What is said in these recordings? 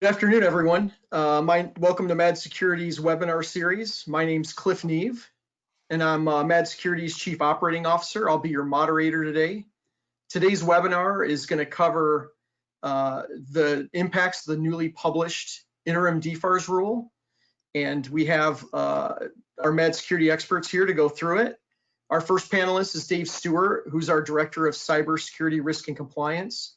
Good afternoon, everyone. Welcome to MAD Security's webinar series. My name's Cliff Neve, and I'm MAD Security's Chief Operating Officer. I'll be your moderator today. Today's webinar is going to cover the impacts of the newly published interim DFARS rule, and we have our MAD Security experts here to go through it. Our first panelist is Dave Stewart, who's our Director of Cybersecurity Risk and Compliance.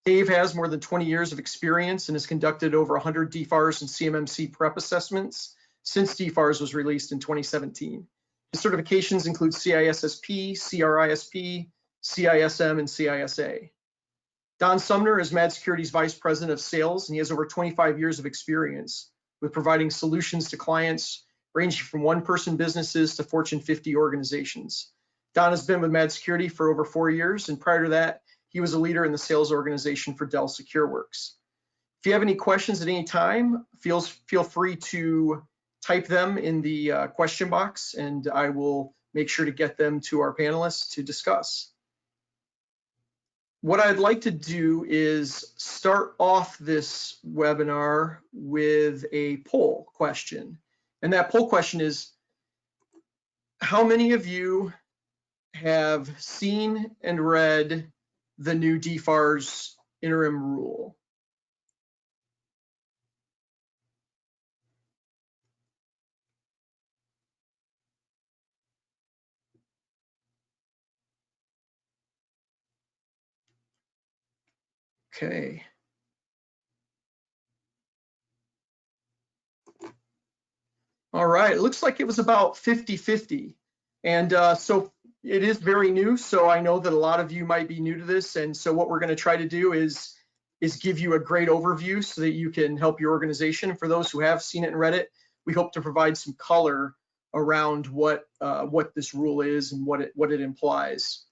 Dave has more than 20 years of experience and has conducted over 100 DFARS and CMMC prep assessments since DFARS was released in 2017. His certifications include CISSP, CRISP, CISM, and CISA. Don Sumner is MAD Security's Vice President of Sales, and he has over 25 years of experience with providing solutions to clients ranging from one-person businesses to Fortune 50 organizations. Don has been with MAD Security for over 4 years, and prior to that, he was a leader in the sales organization for Dell SecureWorks. If you have any questions at any time, feel free to type them in the question box, and I will make sure to get them to our panelists to discuss. What I'd like to do is start off this webinar with a poll question. And that poll question is, how many of you have seen and read the new DFARS interim rule? Okay. All right, it looks like it was about 50-50. And so it is very new, so I know that a lot of you might be new to this. And so what we're going to try to do is give you a great overview so that you can help your organization. For those who have seen it and read it, we hope to provide some color around what this rule is and what it implies.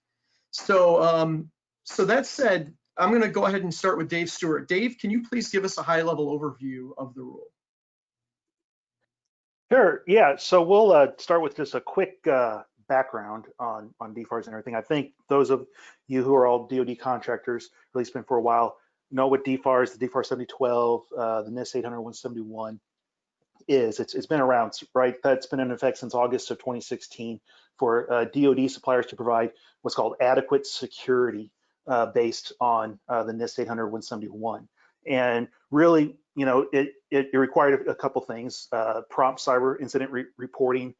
So so that said, I'm going to go ahead and start with Dave Stewart. Dave, can you please give us a high-level overview of the rule? Sure, yeah, so we'll start with just a quick background on DFARS and everything. I think those of you who are all DoD contractors, at least been for a while, know what DFARS, the DFARS 7012, the NIST 800-171 is. It's been around, right? That's been in effect since August of 2016 for DoD suppliers to provide what's called adequate security based on the NIST 800-171. And really, you know, it required a couple things: prompt cyber incident reporting,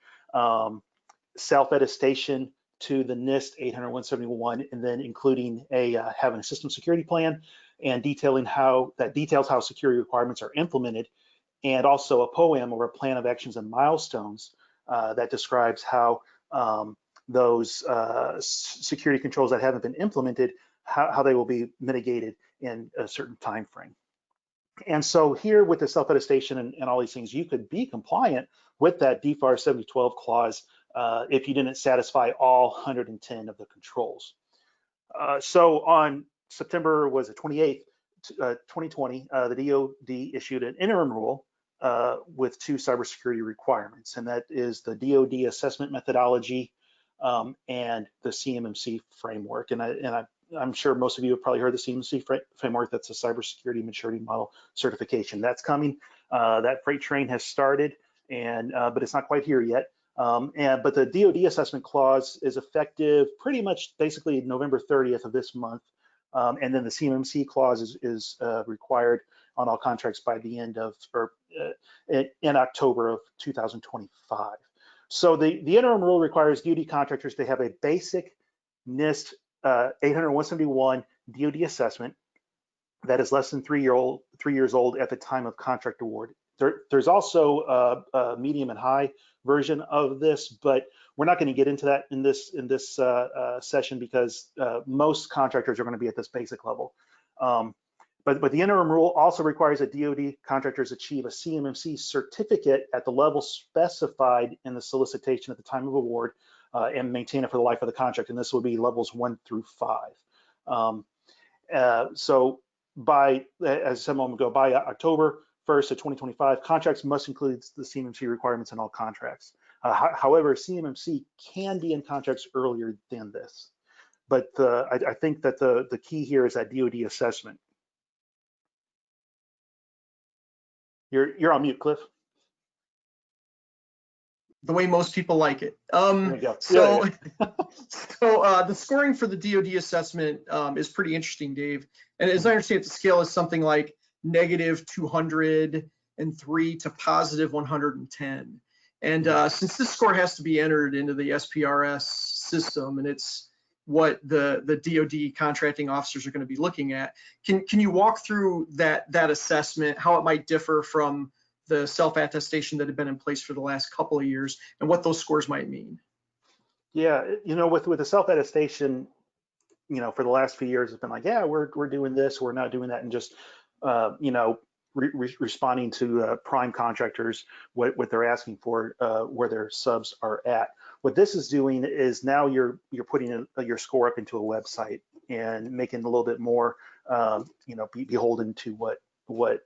self-attestation to the NIST 800-171, and then including having a system security plan and detailing how details how security requirements are implemented, and also a POAM, or a plan of actions and milestones that describes how those security controls that haven't been implemented, how they will be mitigated in a certain time frame. And so here with the self-attestation and all these things, you could be compliant with that DFARS 7012 clause if you didn't satisfy all 110 of the controls. So on September 28th, 2020, the DoD issued an interim rule with 2 cybersecurity requirements, and that is the DoD assessment methodology and the CMMC framework. And I'm sure most of you have probably heard the CMMC framework. That's a cybersecurity maturity model certification. That's coming. That freight train has started, and but it's not quite here yet. But the DoD assessment clause is effective pretty much basically November 30th of this month. And then the CMMC clause is required on all contracts by the end of, or in October of 2025. So the interim rule requires DoD contractors to have a basic NIST 800-171 DoD assessment that is less than 3 years old at the time of contract award. There's also a medium and high version of this, but we're not going to get into that in this session because most contractors are going to be at this basic level. But the interim rule also requires that DoD contractors achieve a CMMC certificate at the level specified in the solicitation at the time of award and maintain it for the life of the contract. And this will be levels 1 through 5. So by, as I said a moment ago, by October 1st of 2025, contracts must include the CMMC requirements in all contracts. However, CMMC can be in contracts earlier than this. But I think that the key here is that DoD assessment. You're on mute, Cliff. The way most people like it. There you go. So, Yeah. the scoring for the DoD assessment is pretty interesting, Dave. And as I understand it, the scale is something like -203 to +110. And since this score has to be entered into the SPRS system, and it's what the DoD contracting officers are going to be looking at, can you walk through that assessment, how it might differ from the self-attestation that had been in place for the last couple of years, and what those scores might mean? Yeah, with the self-attestation, for the last few years, it's been like, yeah, we're doing this, we're not doing that, and just responding to prime contractors what they're asking for, where their subs are at. What this is doing is now you're putting your score up into a website and making it a little bit more beholden to what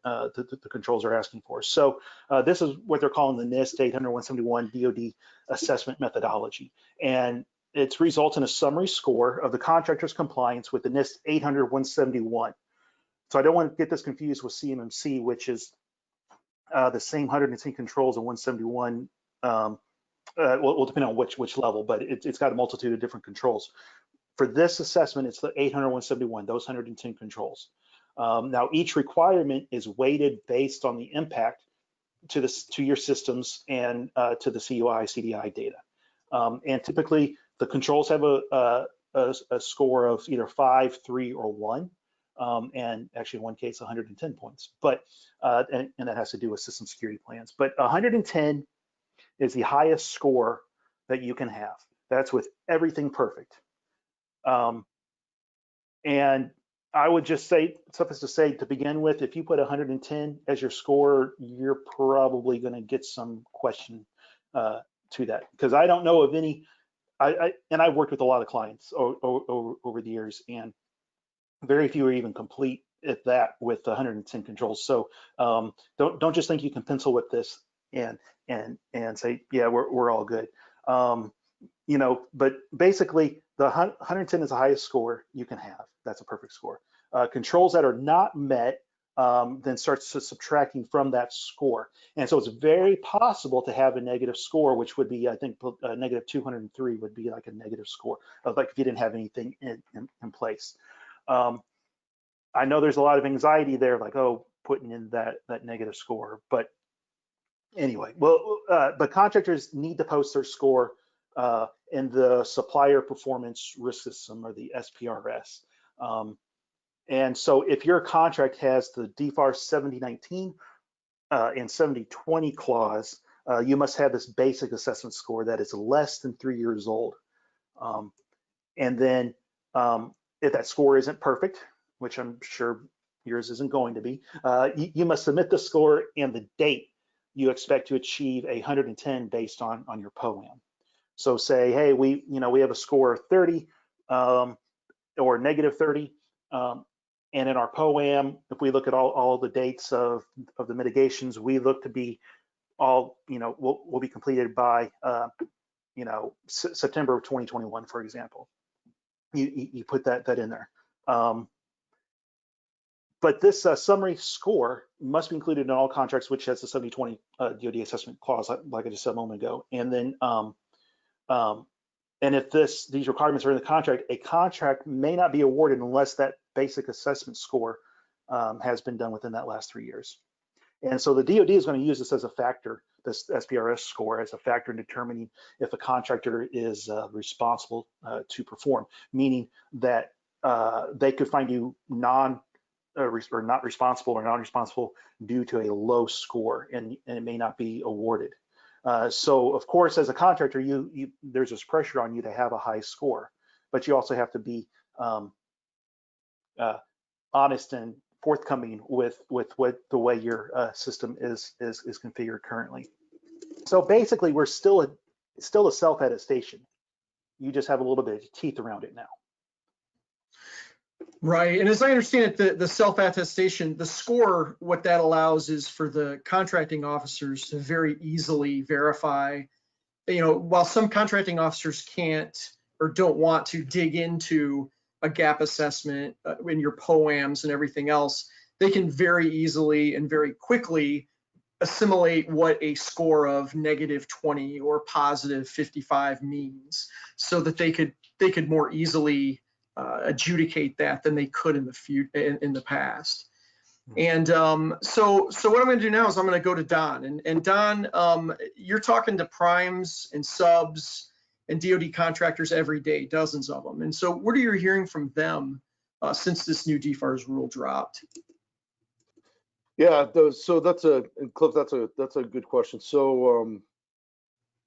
the controls are asking for. So this is what they're calling the NIST 800-171 DoD assessment methodology, and it results in a summary score of the contractor's compliance with the NIST 800-171. So I don't want to get this confused with CMMC, which is the same 110 controls and 171. Well, depending on which level, but it's got a multitude of different controls. For this assessment, it's the 800-171, those 110 controls. Now, each requirement is weighted based on the impact to your systems and to the CUI, CDI data. And typically, the controls have a score of either 5, 3, or 1. And actually, in one case, 110 points. But and that has to do with system security plans. But 110 is the highest score that you can have. That's with everything perfect. And I would just say, suffice to say, to begin with, if you put 110 as your score, you're probably going to get some question to that, because I don't know of any. And I've worked with a lot of clients over the years, and very few are even complete at that with 110 controls. So don't just think you can pencil with this and say, yeah, we're all good. But basically, the 110 is the highest score you can have. That's a perfect score. Controls that are not met then starts subtracting from that score. And so it's very possible to have a negative score, which would be, I think, negative 203 would be like a negative score, of like if you didn't have anything in place. I know there's a lot of anxiety there, like, oh, putting in that negative score. But anyway, but contractors need to post their score in the Supplier Performance Risk System, or the SPRS. And so if your contract has the DFAR 7019 and 7020 clause, you must have this basic assessment score that is less than 3 years old. And then if that score isn't perfect, which I'm sure yours isn't going to be, you must submit the score and the date you expect to achieve 110 based on your POAM. So say, hey, we have a score of 30 or negative 30. And in our POAM, if we look at all the dates of the mitigations, we look to be all, will be completed by, September of 2021, for example. You put that in there. But this summary score must be included in all contracts, which has the 7020 DoD assessment clause, like I just said a moment ago. And then, and if these requirements are in the contract, a contract may not be awarded unless that basic assessment score has been done within that last 3 years. And so the DoD is going to use this as a factor, this SPRS score, as a factor in determining if a contractor is responsible to perform, meaning that they could find you not responsible or non-responsible due to a low score, and it may not be awarded. So of course, as a contractor, there's this pressure on you to have a high score, but you also have to be honest and forthcoming with what the way your system is configured currently. So basically, we're still a self-attestation. You just have a little bit of teeth around it now. Right, and as I understand it, the self-attestation, the score, what that allows is for the contracting officers to very easily verify, while some contracting officers can't or don't want to dig into a gap assessment in your POAMs and everything else, they can very easily and very quickly assimilate what a score of -20 or +55 means, so that they could more easily adjudicate that than they could in the past. And so what I'm going to do now is I'm going to go to Don. And Don, you're talking to primes and subs and DoD contractors every day, dozens of them. And so what are you hearing from them since this new DFARS rule dropped? Yeah, so Cliff, that's a good question. So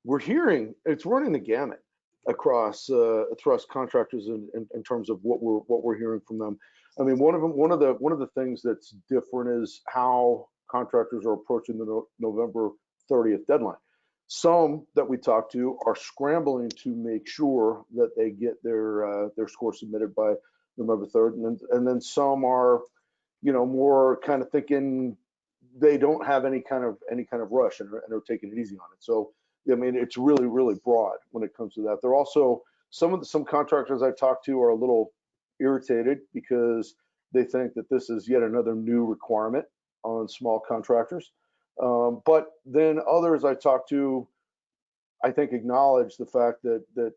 we're hearing it's running the gamut across contractors in terms of what we're hearing from them. I mean, one of the things that's different is how contractors are approaching the November 30th deadline. Some that we talk to are scrambling to make sure that they get their score submitted by November 3rd, and then some are, more kind of thinking they don't have any kind of rush and are taking it easy on it. So I mean, it's really, really broad when it comes to that. They're also some contractors I talk to are a little irritated because they think that this is yet another new requirement on small contractors. But then others I talk to, I think, acknowledge the fact that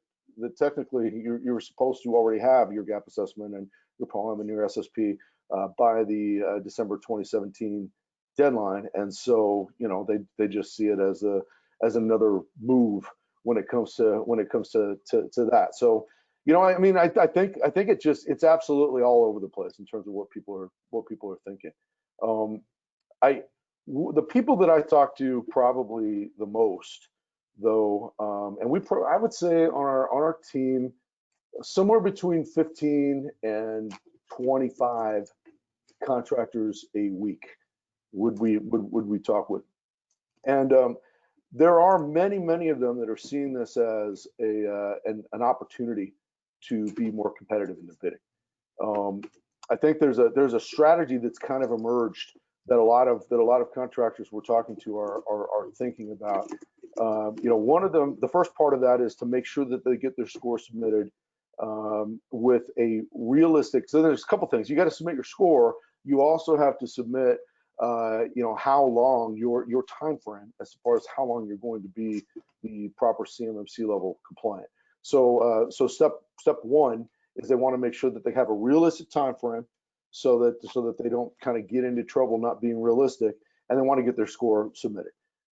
technically you're supposed to already have your gap assessment and your POEM and your SSP by the December 2017 deadline, and so they just see it as another move when it comes to that. So I mean, I think it's absolutely all over the place in terms of what people are thinking. The people that I talk to probably the most, though, and I would say on our team, somewhere between 15 and 25 contractors a week would we talk with, and there are many of them that are seeing this as an opportunity to be more competitive in the bidding. I think there's a strategy that's kind of emerged that a lot of contractors we're talking to are thinking about. One of them, the first part of that is to make sure that they get their score submitted with a realistic. So there's a couple things. You got to submit your score. You also have to submit how long your time frame as far as how long you're going to be the proper CMMC level compliant. So step one is they want to make sure that they have a realistic time frame so that they don't kind of get into trouble not being realistic, and they want to get their score submitted.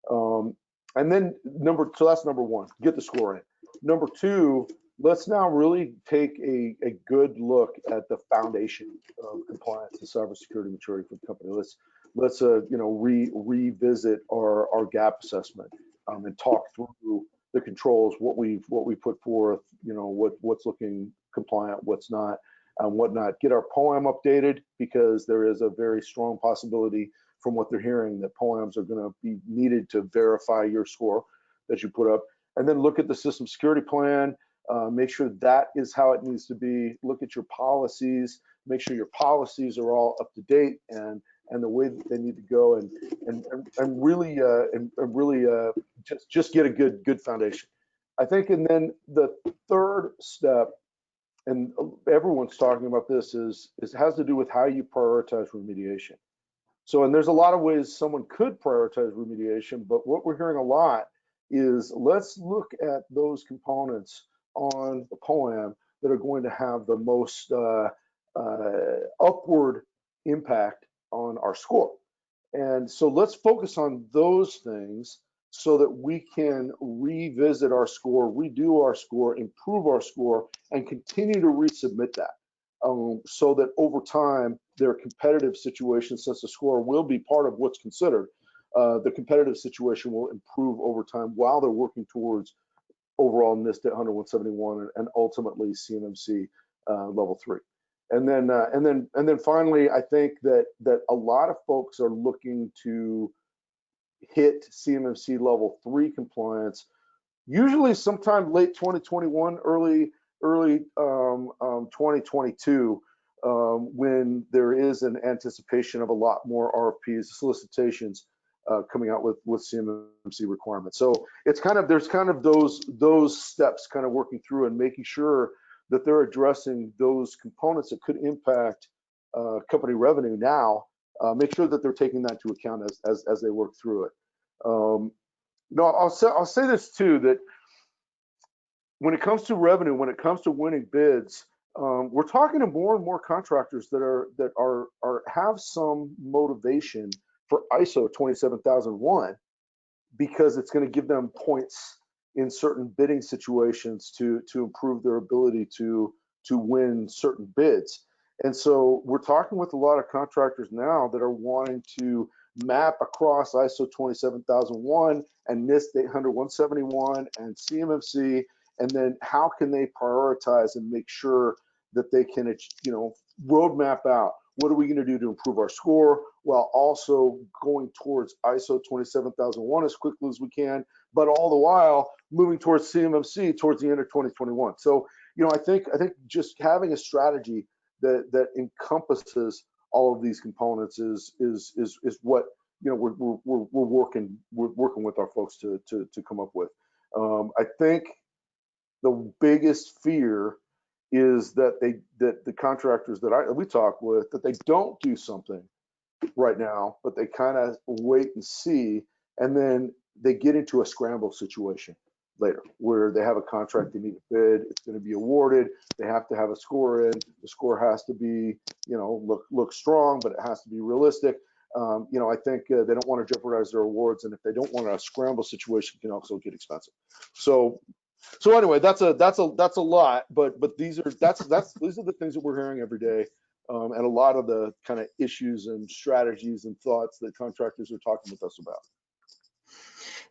And then so that's number one, get the score in. Number two, let's now really take a good look at the foundation of compliance and cybersecurity maturity for the company. Let's revisit our gap assessment and talk through the controls, what we put forth, what's looking compliant, what's not, and whatnot. Get our POEM updated, because there is a very strong possibility from what they're hearing that POEMs are going to be needed to verify your score that you put up. And then look at the system security plan. Make sure that is how it needs to be. Look at your policies. Make sure your policies are all up to date and the way that they need to go, and really just get a good foundation, I think. And then the third step, and everyone's talking about this, is has to do with how you prioritize remediation. So, and there's a lot of ways someone could prioritize remediation, but what we're hearing a lot is let's look at those components on the POEM that are going to have the most upward impact on our score. And so let's focus on those things so that we can revisit our score, redo our score, improve our score, and continue to resubmit that. So that over time, their competitive situation, since the score will be part of what's considered, the competitive situation will improve over time while they're working towards overall NIST 800-171 and ultimately CMMC level 3. And then finally, I think that a lot of folks are looking to hit CMMC level 3 compliance, usually sometime late 2021, early 2022, when there is an anticipation of a lot more RFPs, solicitations coming out with CMMC requirements. So it's there's those steps kind of working through and making sure that they're addressing those components that could impact company revenue now make sure that they're taking that into account as they work through it. No, I'll say this too, that when it comes to revenue, when it comes to winning bids, we're talking to more and more contractors that have some motivation for ISO 27001 because it's going to give them points in certain bidding situations to improve their ability to win certain bids. And so we're talking with a lot of contractors now that are wanting to map across ISO 27001 and NIST 800-171 and CMMC, and then how can they prioritize and make sure that they can, roadmap out what are we going to do to improve our score while also going towards ISO 27001 as quickly as we can, but all the while moving towards CMMC towards the end of 2021. So, I think just having a strategy that encompasses all of these components is what we're working with our folks to come up with. I think the biggest fear is that the contractors that we talk with, that they don't do something right now, but they kind of wait and see, and then they get into a scramble situation later where they have a contract, they need a bid, it's going to be awarded, they have to have a score in, the score has to be, look strong, but it has to be realistic. I think they don't want to jeopardize their awards, and if they don't want a scramble situation, it can also get expensive. So anyway, that's a lot, but these are the things that we're hearing every day, and a lot of the kind of issues and strategies and thoughts that contractors are talking with us about.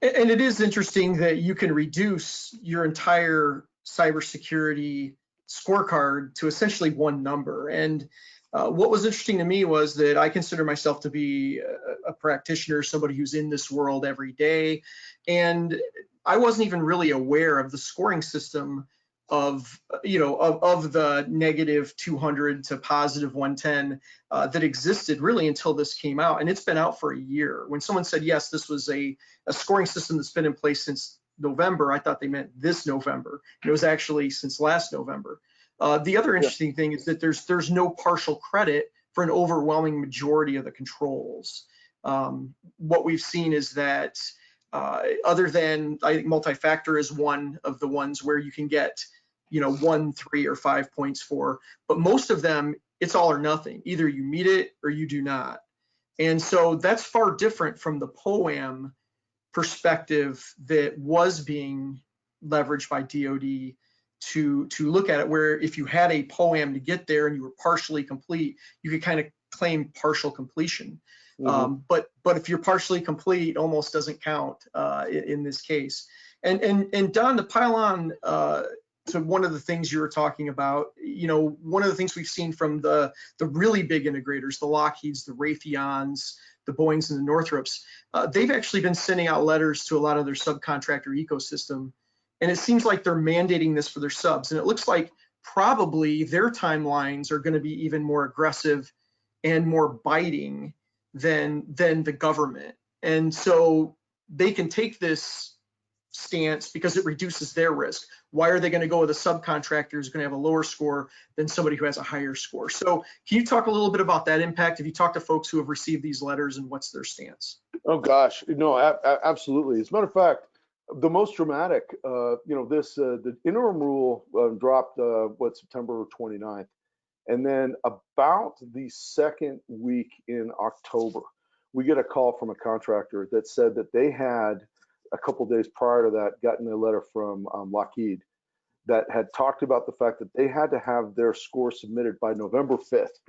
And it is interesting that you can reduce your entire cybersecurity scorecard to essentially one number. And what was interesting to me was that I consider myself to be a practitioner, somebody who's in this world every day. And I wasn't even really aware of the scoring system of the negative 200 to positive 110 that existed really until this came out. And it's been out for a year. When someone said, yes, this was a scoring system that's been in place since November, I thought they meant this November. It was actually since last November. The other interesting thing is that there's no partial credit for an overwhelming majority of the controls. What we've seen is that other than, I think multi-factor is one of the ones where you can get 1, 3, or 5 points for, but most of them, it's all or nothing. Either you meet it or you do not. And so that's far different from the POAM perspective that was being leveraged by DoD to look at it, where if you had a POAM to get there and you were partially complete, you could kind of claim partial completion. Mm-hmm. But if you're partially complete, it almost doesn't count in this case. And Don, to pile on to one of the things you were talking about, one of the things we've seen from the really big integrators, the Lockheeds, the Raytheons, the Boeings, and the Northrops, they've actually been sending out letters to a lot of their subcontractor ecosystem. And it seems like they're mandating this for their subs. And it looks like probably their timelines are going to be even more aggressive and more biting than the government. And so they can take this stance because it reduces their risk. Why are they going to go with a subcontractor who's going to have a lower score than somebody who has a higher score? So can you talk a little bit about that impact? Have you talked to folks who have received these letters, and what's their stance? Oh gosh, no, absolutely. As a matter of fact, the most dramatic, the interim rule dropped September 29th. And then about the second week in October, we get a call from a contractor that said that they had, a couple days prior to that, gotten a letter from Lockheed that had talked about the fact that they had to have their score submitted by November 5th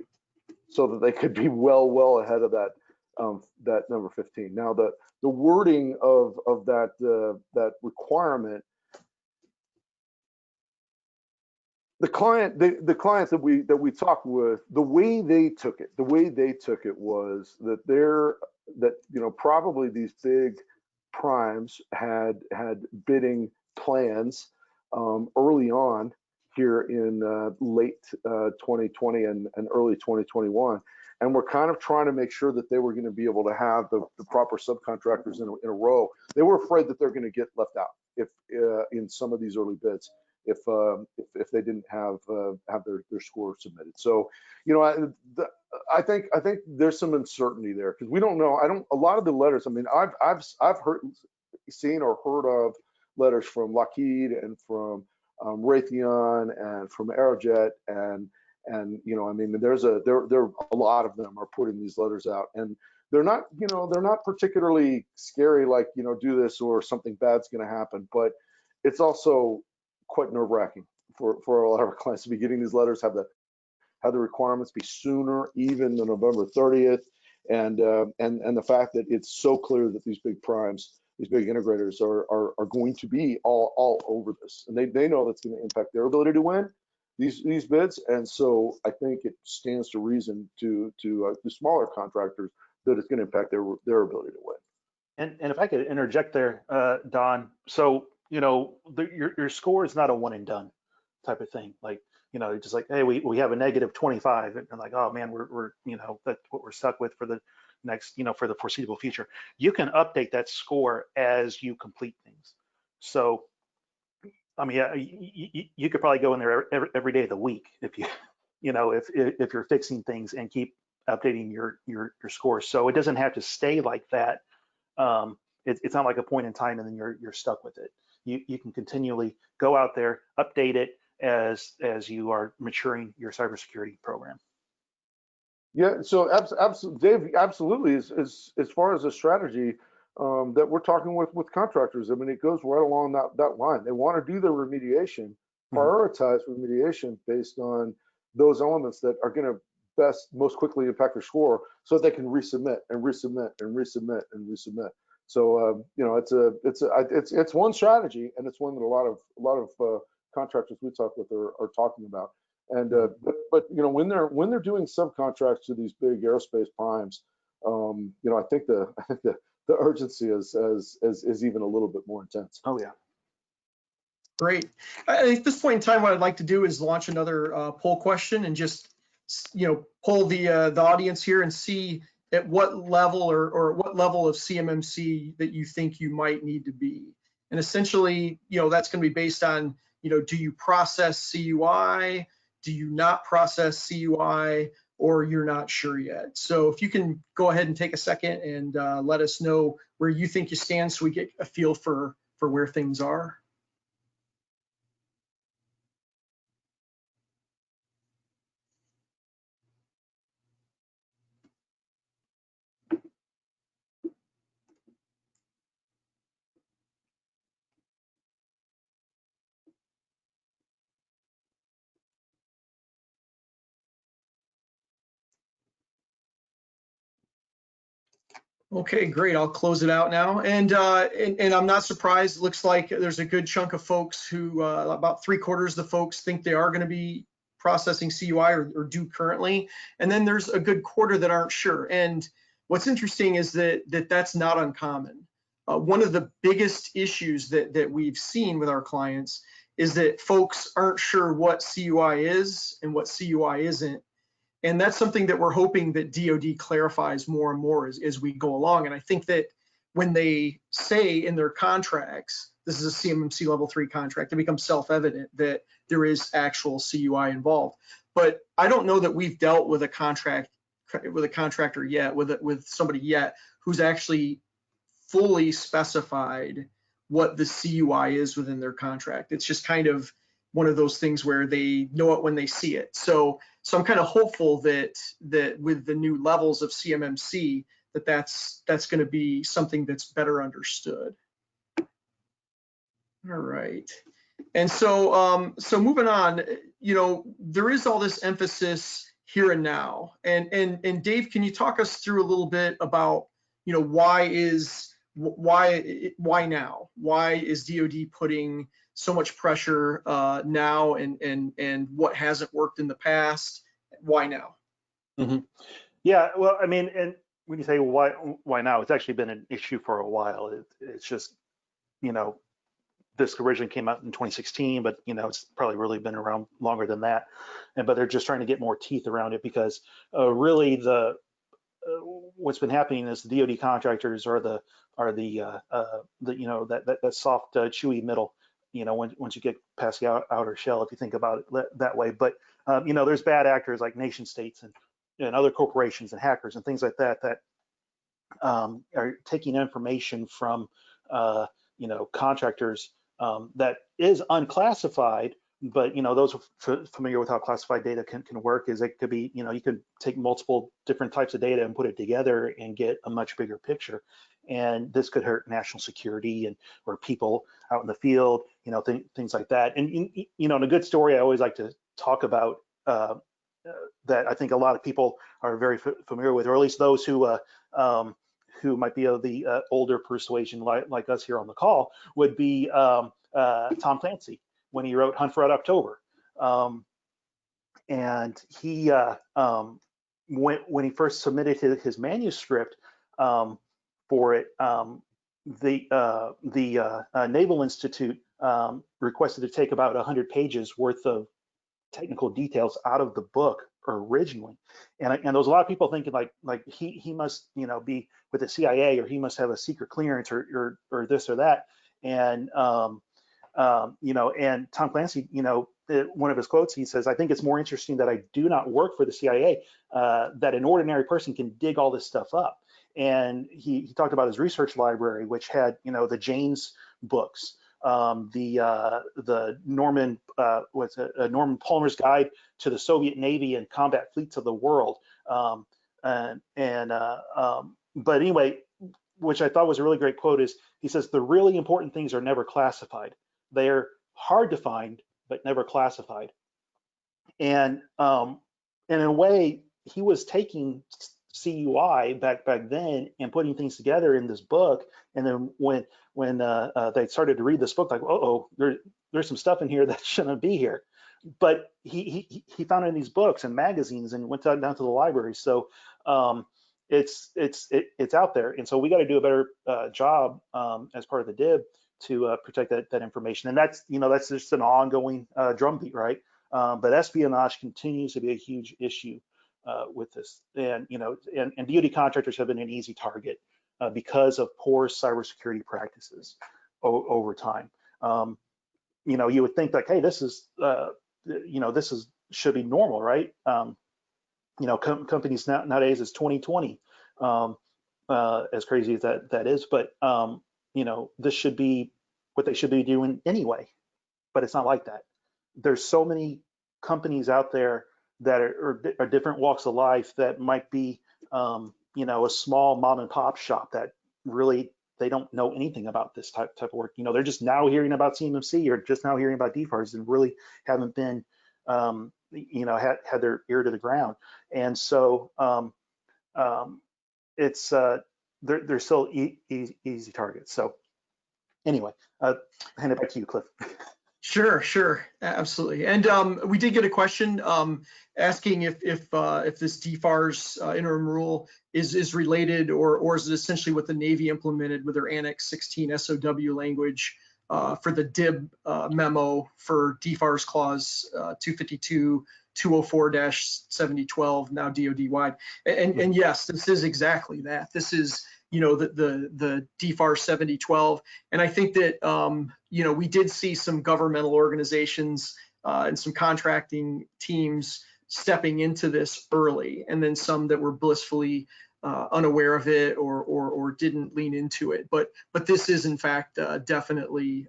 so that they could be well ahead of that number 15. Now, the wording of that requirement, the clients that we talked with, the way they took it was that probably these big primes had bidding plans early on here in late 2020 and early 2021, and we're kind of trying to make sure that they were going to be able to have the proper subcontractors in a row. They were afraid that they're going to get left out if in some of these early bids if they didn't have their score submitted. So I think there's some uncertainty there because we don't know. A lot of the letters. I mean, I've seen or heard of letters from Lockheed and from Raytheon and from Aerojet and you know, I mean, there a lot of them are putting these letters out, and they're not particularly scary, like, you know, do this or something bad's going to happen, but it's also quite nerve-wracking for a lot of our clients to be getting these letters, have the requirements be sooner, even than November 30th, and the fact that it's so clear that these big primes, these big integrators are going to be all over this, and they know that's going to impact their ability to win these bids, and so I think it stands to reason to the smaller contractors that it's going to impact their ability to win. And if I could interject there, Don, so, you know, your score is not a one and done type of thing. Like, you know, just like, hey, we have a negative 25, and like, oh man, we're you know, that's what we're stuck with for the next, you know, for the foreseeable future. You can update that score as you complete things. So, I mean, yeah, you could probably go in there every day of the week if you, you know, if you're fixing things and keep updating your score. So it doesn't have to stay like that. It's not like a point in time and then you're stuck with it. You can continually go out there, update it as you are maturing your cybersecurity program. Yeah, so absolutely, Dave, absolutely. As far as a strategy that we're talking with contractors, I mean, it goes right along that line. They want to do their remediation, prioritize remediation based on those elements that are going to most quickly impact their score, so that they can resubmit and resubmit and resubmit and resubmit. So you know, it's one strategy, and it's one that a lot of contractors we talk with are talking about. And but you know, when they're doing subcontracts to these big aerospace primes, you know, I think the urgency is even a little bit more intense. Oh yeah. Great. At this point in time, what I'd like to do is launch another poll question and just, you know, poll the audience here and see at what level or what level of CMMC that you think you might need to be. And essentially, you know, that's going to be based on, you know, do you process CUI? Do you not process CUI? Or you're not sure yet? So if you can go ahead and take a second and let us know where you think you stand so we get a feel for where things are. Okay, great. I'll close it out now. And I'm not surprised. It looks like there's a good chunk of folks who, about 3/4 of the folks think they are going to be processing CUI or do currently. And then there's a good quarter that aren't sure. And what's interesting is that's not uncommon. One of the biggest issues that we've seen with our clients is that folks aren't sure what CUI is and what CUI isn't. And that's something that we're hoping that DoD clarifies more and more as we go along. And I think that when they say in their contracts, this is a CMMC level 3 contract, it becomes self-evident that there is actual CUI involved. But I don't know that we've dealt with a contractor yet, with somebody yet who's actually fully specified what the CUI is within their contract. It's just kind of one of those things where they know it when they see it. So I'm kind of hopeful that with the new levels of CMMC, that's going to be something that's better understood. All right. And so moving on, you know, there is all this emphasis here and now. And Dave, can you talk us through a little bit about, you know, why now? Why is DoD putting so much pressure now, and what hasn't worked in the past? Why now? Mm-hmm. Yeah, well, I mean, and when you say why now, it's actually been an issue for a while. It's just, you know, this originally came out in 2016, but you know, it's probably really been around longer than that. But they're just trying to get more teeth around it because really what's been happening is the DoD contractors are the you know, that soft chewy middle. You know, once you get past the outer shell, if you think about it that way. But you know, there's bad actors like nation states and and other corporations and hackers and things like that are taking information from contractors that is unclassified. But those familiar with how classified data can work is it could be, you could take multiple different types of data and put it together and get a much bigger picture. And this could hurt national security and or people out in the field, things like that. And in a good story, I always like to talk about that I think a lot of people are very familiar with, or at least those who might be of the older persuasion like us here on the call, would be Tom Clancy when he wrote Hunt for Red October. And he, when he first submitted his manuscript for it, the Naval Institute requested to take about 100 pages worth of technical details out of the book originally, and there was a lot of people thinking like he must be with the CIA, or he must have a secret clearance or this or that. And and Tom Clancy, one of his quotes, he says, "I think it's more interesting that I do not work for the CIA, that an ordinary person can dig all this stuff up." And he talked about his research library, which had the Jane's books, the Norman Norman Palmer's Guide to the Soviet Navy and Combat Fleets of the World, but anyway, which I thought was a really great quote, is he says, "The really important things are never classified. They are hard to find, but never classified." And in a way, he was taking CUI back then and putting things together in this book. And then when they started to read this book, like, oh, there's some stuff in here that shouldn't be here. But he found it in these books and magazines and went down to the library. So it's out there, and so we got to do a better job as part of the DIB to protect that information. And that's just an ongoing drumbeat, right? But espionage continues to be a huge issue with this, and and DoD contractors have been an easy target because of poor cybersecurity practices over time. You would think like, hey, this is should be normal, right? Companies nowadays, it's 2020, as crazy as that is, but this should be what they should be doing anyway. But it's not like that. There's so many companies out there that are different walks of life that might be a small mom and pop shop that really they don't know anything about this type of work. They're just now hearing about CMMC or just now hearing about DFARS and really haven't been had their ear to the ground. And so it's they're still easy targets. So anyway, hand it back to you, Cliff. Sure, absolutely. And we did get a question asking if this DFARS interim rule is related, or is it essentially what the Navy implemented with their Annex 16 SOW language for the DIB memo for DFARS clause 252 204-7012, now DoD wide. And yes, this is exactly that. This is the DFAR 7012. And I think that, we did see some governmental organizations and some contracting teams stepping into this early, and then some that were blissfully unaware of it or didn't lean into it. But this is in fact definitely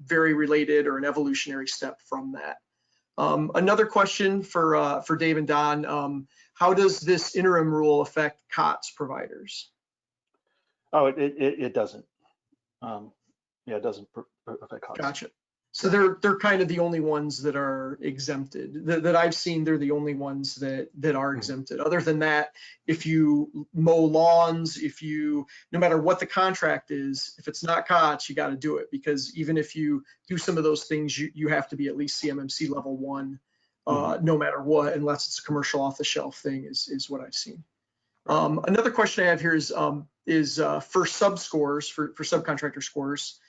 very related, or an evolutionary step from that. Another question for Dave and Don, how does this interim rule affect COTS providers? Oh, it doesn't. It doesn't affect COTS. Gotcha. So they're kind of the only ones that are exempted that I've seen. They're the only ones that are exempted. Other than that, if you mow lawns, no matter what the contract is, if it's not COTS, you got to do it, because even if you do some of those things, you have to be at least CMMC level 1, no matter what, unless it's a commercial off-the-shelf thing, is what I've seen. Another question I have here is for sub scores, for subcontractor scores,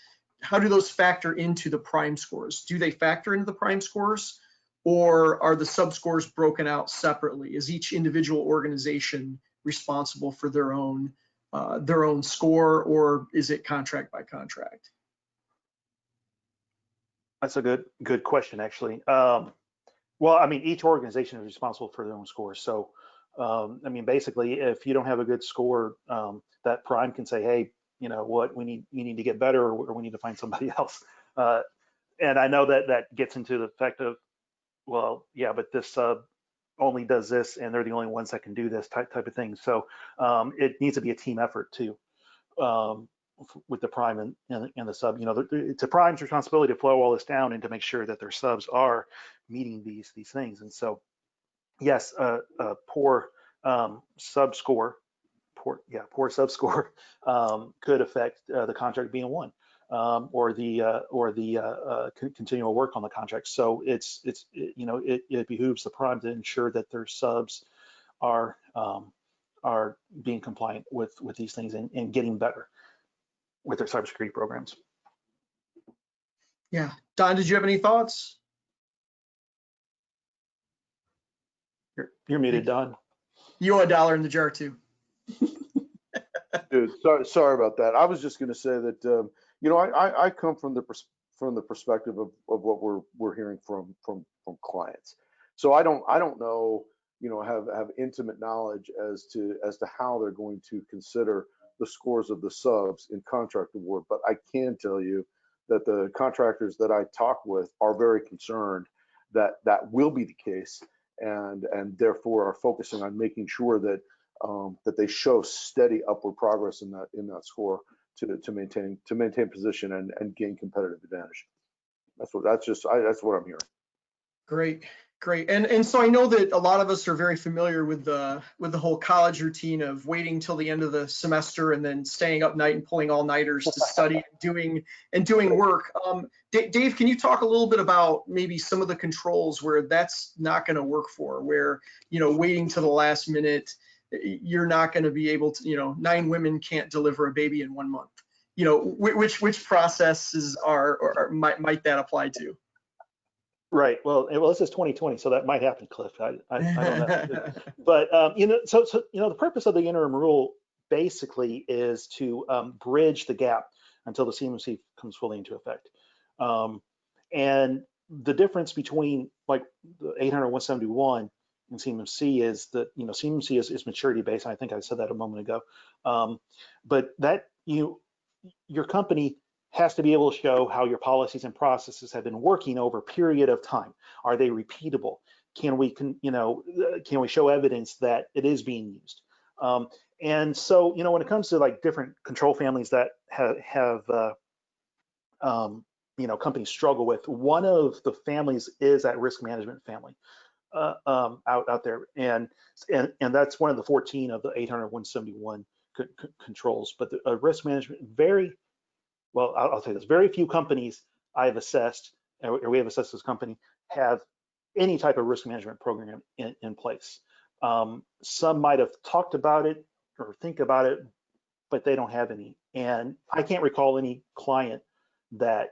how do those factor into the prime scores? Do they factor into the prime scores, or are the sub scores broken out separately? Is each individual organization responsible for their own score, or is it contract by contract? That's a good question, actually. Well, I mean, each organization is responsible for their own scores. So I mean, basically, if you don't have a good score, that prime can say, hey, you know what, you need to get better, or we need to find somebody else. And I know that gets into the fact of, well, yeah, but this sub only does this, and they're the only ones that can do this type of thing. So it needs to be a team effort too, with the prime and the sub. You know, it's a prime's responsibility to flow all this down and to make sure that their subs are meeting these things. And so, yes, a poor sub score, poor sub score could affect the contract being won. Or the continual work on the contract. So it behooves the prime to ensure that their subs are being compliant with these things and getting better with their cybersecurity programs. Yeah. Don, did you have any thoughts? You're muted, Don. You owe $1 in the jar too. Dude, sorry about that. I was just going to say that I come from the perspective of what we're hearing from clients. So I don't know, have intimate knowledge as to how they're going to consider the scores of the subs in contract award. But I can tell you that the contractors that I talk with are very concerned that that will be the case, and therefore are focusing on making sure that that they show steady upward progress in that score to maintain position and gain competitive advantage. That's what I'm hearing. Great. And so I know that a lot of us are very familiar with the whole college routine of waiting till the end of the semester and then staying up night and pulling all-nighters to study and doing work. Dave, can you talk a little bit about maybe some of the controls where that's not going to work for, where waiting till the last minute, you're not going to be able to, 9 women can't deliver a baby in 1 month. Which processes might that apply to? Right. Well, this is 2020, so that might happen, Cliff. I don't know. But so the purpose of the interim rule basically is to bridge the gap until the CMMC comes fully into effect. And the difference between like the 800-171 and CMMC is that CMMC is maturity based. I think I said that a moment ago. But that your company has to be able to show how your policies and processes have been working over a period of time. Are they repeatable? Can we show evidence that it is being used? And so, when it comes to like different control families that have companies struggle with, one of the families is that risk management family out there, and that's one of the 14 of the 800-171 controls. But the risk management, I'll say this, very few companies I've assessed, or we have assessed this company, have any type of risk management program in place. Some might have talked about it or think about it, but they don't have any. And I can't recall any client that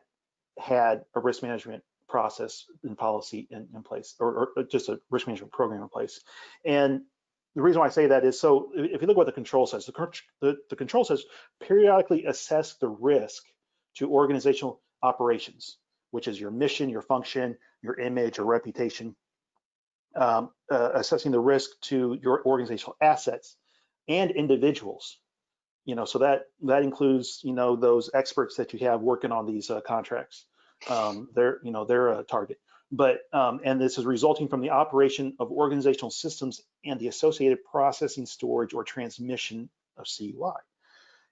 had a risk management process and policy in place, or just a risk management program in place. And the reason why I say that is, so if you look what the control says, the control says periodically assess the risk to organizational operations, which is your mission, your function, your image, your reputation, assessing the risk to your organizational assets and individuals. So that includes those experts that you have working on these contracts. They're a target. But and this is resulting from the operation of organizational systems and the associated processing, storage, or transmission of CUI.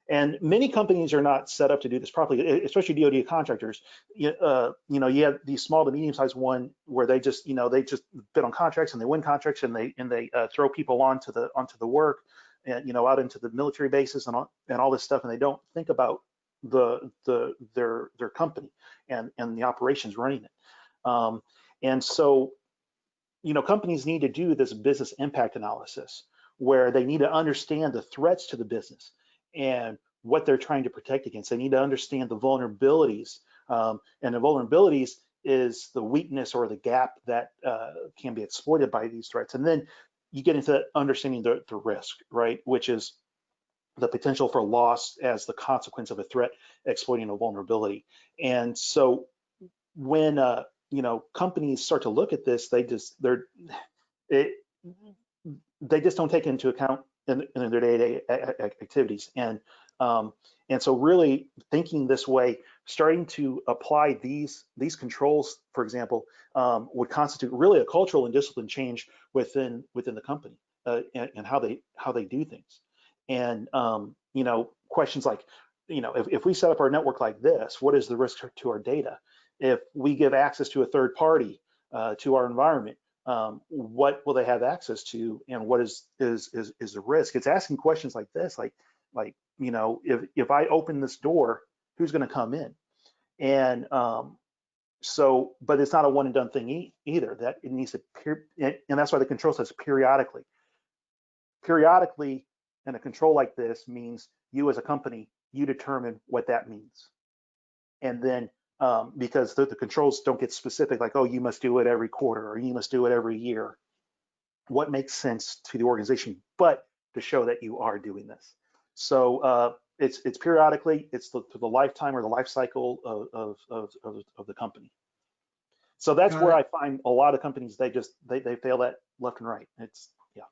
And many companies are not set up to do this properly, especially DoD contractors. You have these small to medium-sized one where they just bid on contracts and they win contracts and they throw people onto the work and out into the military bases and all this stuff, and they don't think about their company and the operations running it. And so, companies need to do this business impact analysis where they need to understand the threats to the business and what they're trying to protect against. They need to understand the vulnerabilities, and the vulnerabilities is the weakness or the gap that can be exploited by these threats. And then you get into understanding the risk, right, which is the potential for loss as the consequence of a threat exploiting a vulnerability. And so when companies start to look at this, they just don't take into account in their day-to-day activities. And so really thinking this way, starting to apply these controls, for example, would constitute really a cultural and discipline change within the company, and how they do things. And you know, questions like, you know, if we set up our network like this, what is the risk to our data? If we give access to a third party to our environment, what will they have access to, and what is the risk? It's asking questions like this, like you know, if I open this door, who's going to come in? And so, but it's not a one and done thing either. That it needs to and that's why the control says periodically. Periodically, and a control like this means you as a company, you determine what that means, and then because the controls don't get specific, like, oh, you must do it every quarter or you must do it every year. What makes sense to the organization, but to show that you are doing this. So it's periodically, it's to the lifetime or the life cycle of the company. So that's where I find a lot of companies, they fail that left and right. It's, yeah.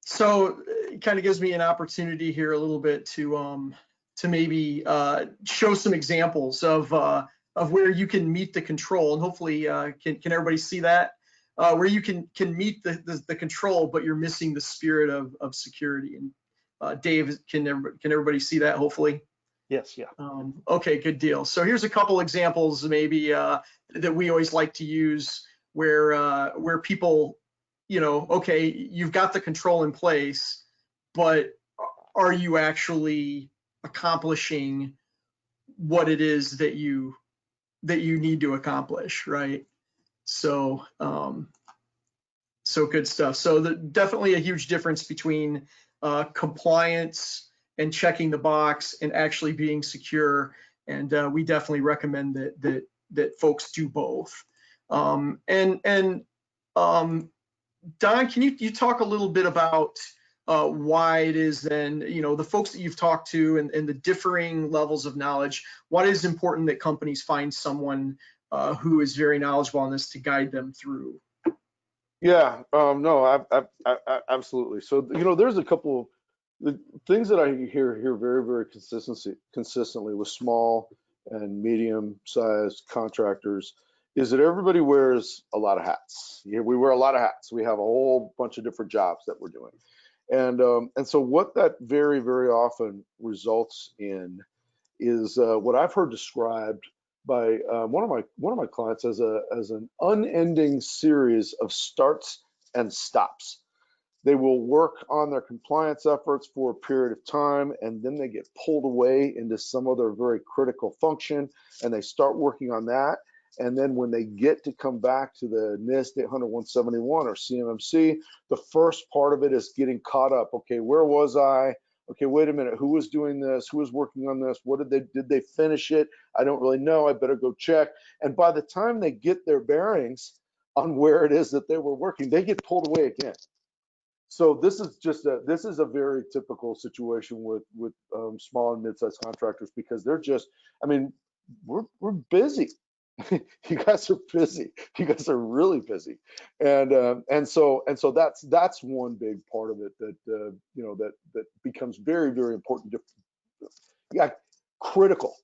So it kind of gives me an opportunity here a little bit to maybe show some examples of where you can meet the control, and hopefully can everybody see that? Where you can meet the control, but you're missing the spirit of security. And Dave, can everybody see that? Hopefully. Yes. Yeah. Okay, good deal. So here's a couple examples maybe that we always like to use where people, you know, okay, you've got the control in place, but are you actually accomplishing what it is that you need to accomplish, right? So so good stuff. So definitely a huge difference between compliance and checking the box and actually being secure. And we definitely recommend that folks do both. Don, can you talk a little bit about why it is then, you know, the folks that you've talked to and the differing levels of knowledge, why it is important that companies find someone who is very knowledgeable on this to guide them through? Yeah, no, I absolutely. So, you know, there's a couple the things that I hear very, very consistently with small and medium-sized contractors is that everybody wears a lot of hats. Yeah, we wear a lot of hats. We have a whole bunch of different jobs that we're doing. And so what that very, very often results in is what I've heard described by one of my clients as an unending series of starts and stops. They will work on their compliance efforts for a period of time, and then they get pulled away into some other very critical function, and they start working on that. And then when they get to come back to the NIST 800-171 or CMMC, the first part of it is getting caught up. Okay, where was I? Okay, wait a minute, who was doing this? Who was working on this? What did they finish it? I don't really know, I better go check. And by the time they get their bearings on where it is that they were working, they get pulled away again. So this is a very typical situation with small and mid-sized contractors, because they're just, I mean, we're busy. You guys are busy. You guys are really busy, and so that's one big part of it that you know that becomes very, very important, critical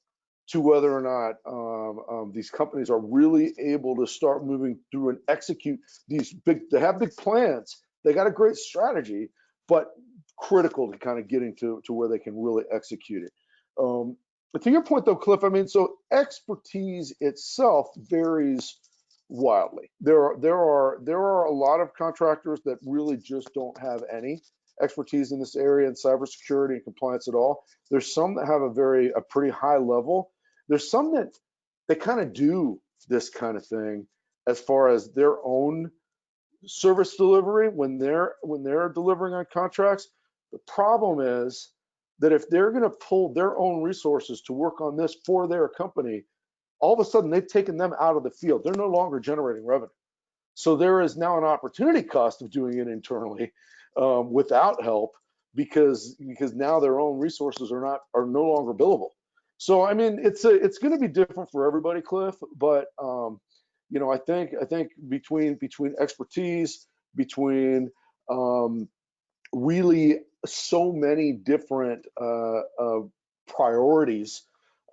to whether or not these companies are really able to start moving through and execute these big. They have big plans. They got a great strategy, but critical to kind of getting to where they can really execute it. But to your point though, Cliff, I mean, so expertise itself varies wildly. There are a lot of contractors that really just don't have any expertise in this area in cybersecurity and compliance at all. There's some that have a pretty high level. There's some that they kind of do this kind of thing as far as their own service delivery when they're delivering on contracts. The problem is that if they're going to pull their own resources to work on this for their company, all of a sudden they've taken them out of the field. They're no longer generating revenue. So there is now an opportunity cost of doing it internally without help, because now their own resources are no longer billable. So I mean, it's going to be different for everybody, Cliff. But you know, I think between expertise, between really so many different priorities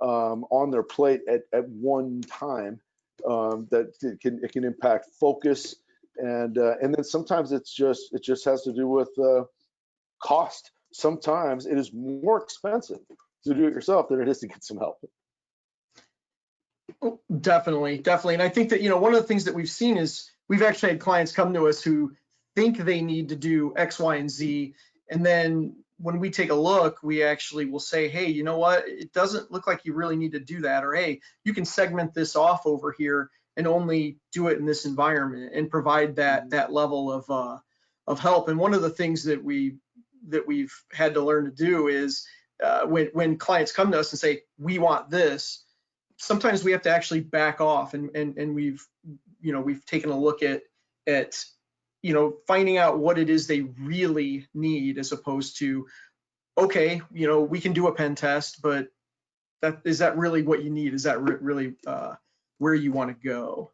on their plate at one time that it can impact focus, and then sometimes it just has to do with cost. Sometimes it is more expensive to do it yourself than it is to get some help. Oh, definitely, definitely. And I think that, one of the things that we've seen is we've actually had clients come to us who think they need to do X, Y, and Z. And then when we take a look, we actually will say, hey, you know what? It doesn't look like you really need to do that. Or, hey, you can segment this off over here and only do it in this environment and provide that level of help. And one of the things that we've had to learn to do is when clients come to us and say, we want this, sometimes we have to actually back off, and we've taken a look at finding out what it is they really need, as opposed to, okay, we can do a pen test, but is that really what you need? Is that really where you want to go?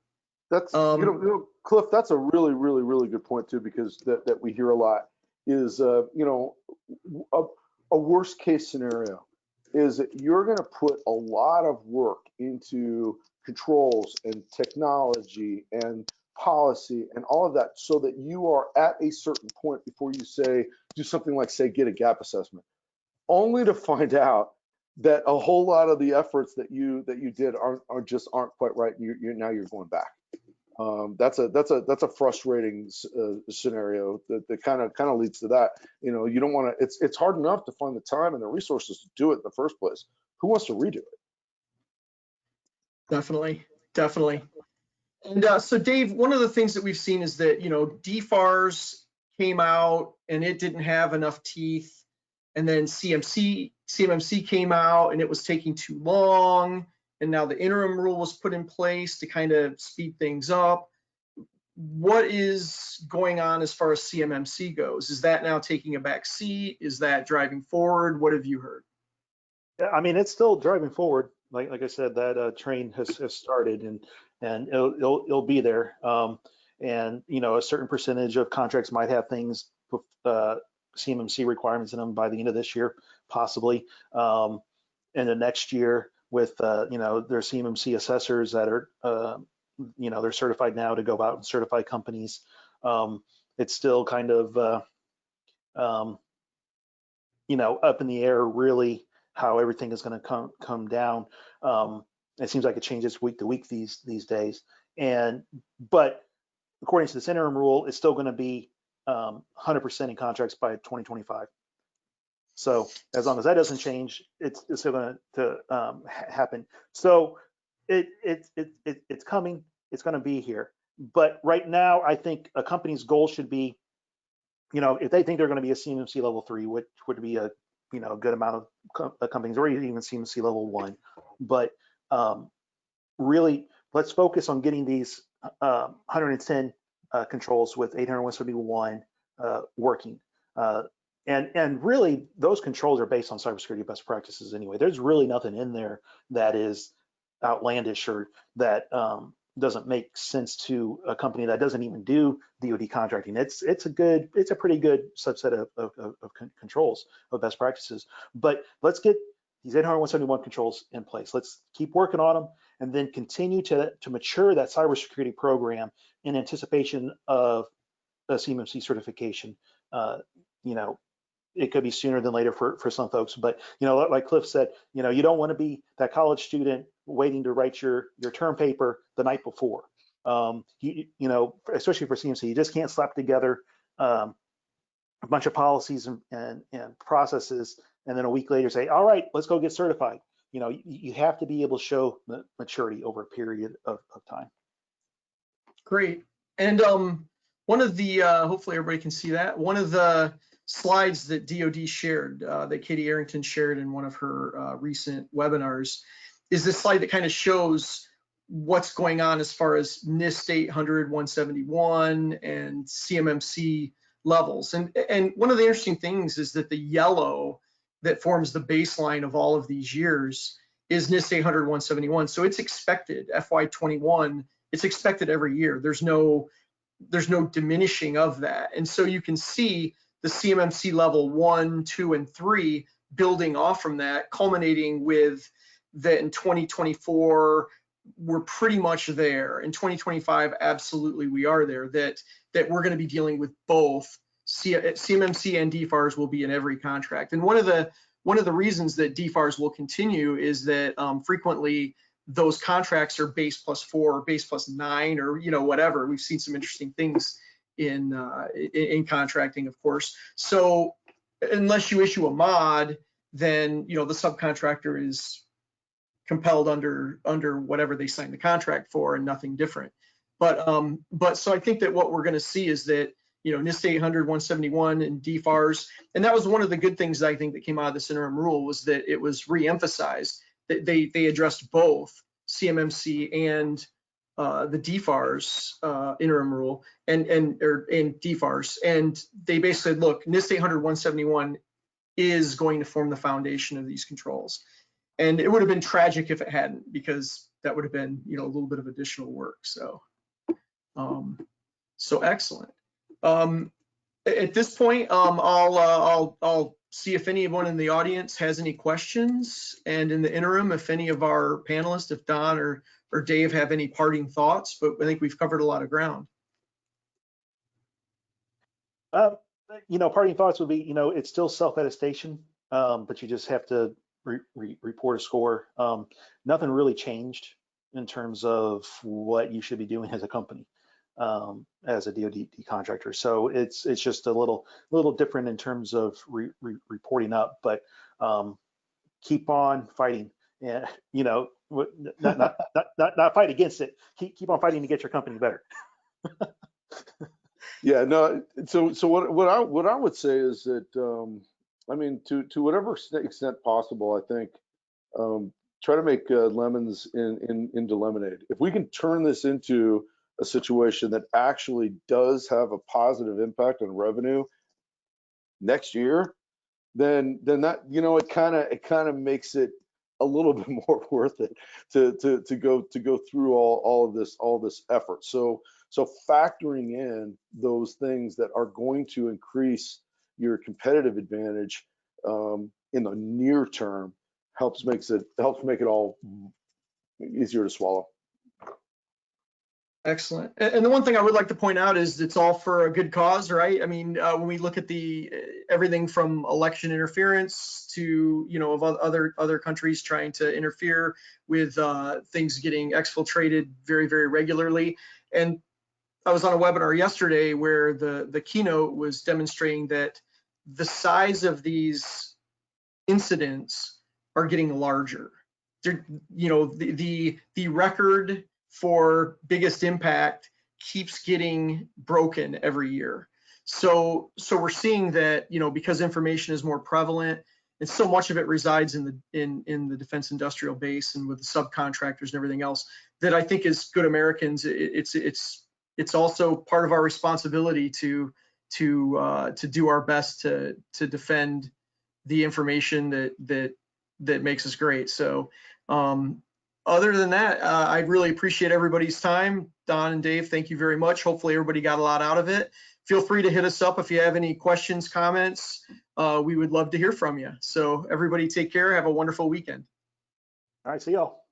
That's Cliff, that's a really, really, really good point too, because that we hear a lot is a worst case scenario is that you're going to put a lot of work into controls and technology and policy and all of that, so that you are at a certain point before you do something like, say, get a gap assessment, only to find out that a whole lot of the efforts that you did aren't quite right. Now you're going back. That's a frustrating scenario that kind of leads to that. You don't want to. It's hard enough to find the time and the resources to do it in the first place. Who wants to redo it? Definitely. And so, Dave, one of the things that we've seen is that DFARS came out and it didn't have enough teeth, and then CMMC came out and it was taking too long. And now the interim rule was put in place to kind of speed things up. What is going on as far as CMMC goes? Is that now taking a back seat? Is that driving forward? What have you heard? Yeah, I mean, it's still driving forward. Like I said, that train has started, and it'll be there. And a certain percentage of contracts might have things with CMMC requirements in them by the end of this year, possibly. And the next year, with their CMMC assessors that are they're certified now to go out and certify companies. It's still kind of up in the air, really, how everything is going to come down. It seems like it changes week to week these days. But according to this interim rule, it's still going to be 100% in contracts by 2025. So as long as that doesn't change, it's still going to happen. So it's coming. It's going to be here. But right now, I think a company's goal should be, if they think they're going to be a CMMC level 3, which would be a good amount of companies, or even CMMC level 1. But really, let's focus on getting these 110 controls with 801.71 working. And really, those controls are based on cybersecurity best practices anyway. There's really nothing in there that is outlandish or that doesn't make sense to a company that doesn't even do DoD contracting. It's a pretty good subset of controls of best practices. But let's get these 801.71 controls in place. Let's keep working on them, and then continue to mature that cybersecurity program in anticipation of a CMMC certification. It could be sooner than later for some folks, but like Cliff said, you don't want to be that college student waiting to write your term paper the night before. Especially for CMMC, you just can't slap together a bunch of policies and processes, and then a week later say, all right, let's go get certified. You have to be able to show maturity over a period of time. Great. And one of the, hopefully everybody can see that, one of the slides that DoD shared, that Katie Arrington shared in one of her recent webinars, is this slide that kind of shows what's going on as far as NIST 800-171 and CMMC levels. And one of the interesting things is that the yellow that forms the baseline of all of these years is NIST 800-171. So it's expected, FY21, it's expected every year. There's no diminishing of that. And so you can see the CMMC level 1, 2, and 3 building off from that, culminating with that in 2024, we're pretty much there. In 2025, absolutely we are there, that we're going to be dealing with both CMMC and DFARS will be in every contract. And one of the reasons that DFARS will continue is that frequently those contracts are base +4 or base +9 or whatever. We've seen some interesting things in contracting, of course. So unless you issue a mod, then the subcontractor is compelled under whatever they signed the contract for and nothing different. But so I think that what we're going to see is that NIST 800, 171 and DFARS, and that was one of the good things I think that came out of this interim rule, was that it was re-emphasized that they addressed both CMMC and the DFARS interim rule and DFARS, and they basically said, look, NIST 800, 171 is going to form the foundation of these controls. And it would have been tragic if it hadn't, because that would have been, a little bit of additional work. So, so excellent. At this point, I'll see if anyone in the audience has any questions. And in the interim, if any of our panelists, if Don or Dave have any parting thoughts, but I think we've covered a lot of ground. Parting thoughts would be, it's still self-attestation, but you just have to report a score. Nothing really changed in terms of what you should be doing as a company, as a DoD contractor. So it's just a little different in terms of reporting up, but keep on fighting, and not fight against it. Keep on fighting to get your company better. Yeah, no. So what I would say is that I mean, to whatever extent possible, I think try to make lemons into lemonade. If we can turn this into a situation that actually does have a positive impact on revenue next year, then that it kind of makes it a little bit more worth it to go through all of this effort. So factoring in those things that are going to increase your competitive advantage in the near term helps make it all easier to swallow. Excellent. And the one thing I would like to point out is it's all for a good cause, right? I mean, when we look at everything from election interference to of other countries trying to interfere with things getting exfiltrated very, very regularly. And I was on a webinar yesterday where the keynote was demonstrating that the size of these incidents are getting larger. The record for biggest impact keeps getting broken every year. So we're seeing that because information is more prevalent and so much of it resides in the defense industrial base and with the subcontractors and everything else, that I think as good Americans, it's also part of our responsibility to do our best to defend the information that makes us great. So other than that, I really appreciate everybody's time. Don and Dave, thank you very much. Hopefully everybody got a lot out of it. Feel free to hit us up if you have any questions, comments. We would love to hear from you. So everybody take care. Have a wonderful weekend. All right, see y'all.